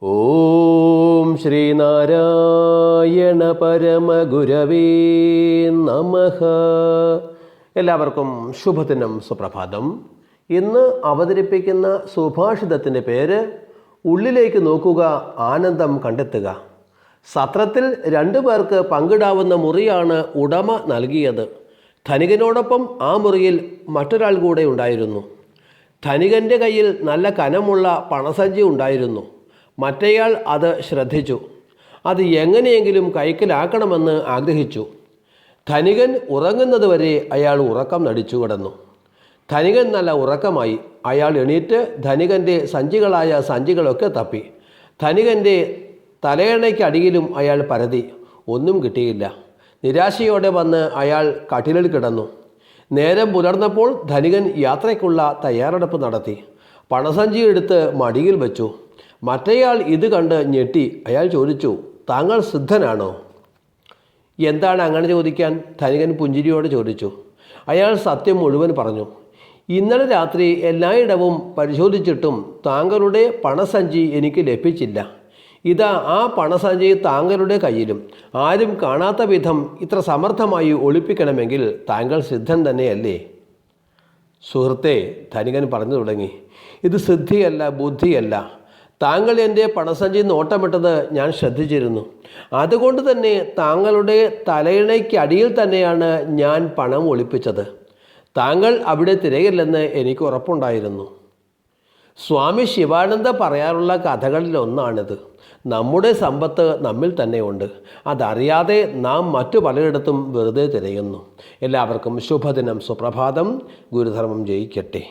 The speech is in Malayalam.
ഓം ശ്രീനാരായണ പരമഗുരവേ നമഃ. എല്ലാവർക്കും ശുഭദിനം, സുപ്രഭാതം. ഇന്ന് അവതരിപ്പിക്കുന്ന സുഭാഷിതത്തിൻ്റെ പേര് ഉള്ളിലേക്ക് നോക്കുക, ആനന്ദം കണ്ടെത്തുക. സത്രത്തിൽ 2 പേർക്ക് പങ്കിടാവുന്ന മുറിയാണ് ഉടമ നൽകിയത്. ധനികനോടൊപ്പം ആ മുറിയിൽ മറ്റൊരാൾ കൂടെ ഉണ്ടായിരുന്നു. ധനികൻ്റെ കയ്യിൽ നല്ല കനമുള്ള പണസഞ്ചി ഉണ്ടായിരുന്നു. മറ്റേയാൾ അത് ശ്രദ്ധിച്ചു. അത് എങ്ങനെയെങ്കിലും കൈക്കലാക്കണമെന്ന് ആഗ്രഹിച്ചു. ധനികൻ ഉറങ്ങുന്നതുവരെ അയാൾ ഉറക്കം നടിച്ചു കിടന്നു. ധനികൻ നല്ല ഉറക്കമായി. അയാൾ എണീറ്റ് ധനികൻ്റെ സഞ്ചികളൊക്കെ തപ്പി. ധനികൻ്റെ തലയണയ്ക്കടിയിലും അയാൾ പരതി. ഒന്നും കിട്ടിയില്ല. നിരാശയോടെ വന്ന് അയാൾ കട്ടിലിൽ കിടന്നു. നേരം പുലർന്നപ്പോൾ ധനികൻ യാത്രയ്ക്കുള്ള തയ്യാറെടുപ്പ് നടത്തി. പണസഞ്ചി എടുത്ത് മടിയിൽ വെച്ചു. മറ്റേയാൾ ഇത് കണ്ട് ഞെട്ടി. അയാൾ ചോദിച്ചു, താങ്കൾ സിദ്ധനാണോ? എന്താണ് അങ്ങനെ ചോദിക്കാൻ? ധനികൻ പുഞ്ചിരിയോടെ ചോദിച്ചു. അയാൾ സത്യം മുഴുവൻ പറഞ്ഞു. ഇന്നലെ രാത്രി എല്ലായിടവും പരിശോധിച്ചിട്ടും താങ്കളുടെ പണസഞ്ചി എനിക്ക് ലഭിച്ചില്ല. ഇതാ ആ പണസഞ്ചി താങ്കളുടെ കയ്യിലും. ആരും കാണാത്ത വിധം ഇത്ര സമർത്ഥമായി ഒളിപ്പിക്കണമെങ്കിൽ താങ്കൾ സിദ്ധൻ തന്നെയല്ലേ? സുഹൃത്തെ, ധനികൻ പറഞ്ഞു തുടങ്ങി, ഇത് സിദ്ധിയല്ല, ബുദ്ധിയല്ല. താങ്കൾ എൻ്റെ പണസഞ്ചി നോട്ടമിട്ടത് ഞാൻ ശ്രദ്ധിച്ചിരുന്നു. അതുകൊണ്ട് തന്നെ താങ്കളുടെ തലയിണയ്ക്കടിയിൽ തന്നെയാണ് ഞാൻ പണം ഒളിപ്പിച്ചത്. താങ്കൾ അവിടെ തിരയില്ലെന്ന് എനിക്ക് ഉറപ്പുണ്ടായിരുന്നു. സ്വാമി ശിവാനന്ദ പറയാറുള്ള കഥകളിലൊന്നാണിത്. നമ്മുടെ സമ്പത്ത് നമ്മിൽ തന്നെയുണ്ട്. അതറിയാതെ നാം മറ്റു പലയിടത്തും വെറുതെ തിരയുന്നു. എല്ലാവർക്കും ശുഭദിനം, സുപ്രഭാതം. ഗുരുധർമ്മം ജയിക്കട്ടെ.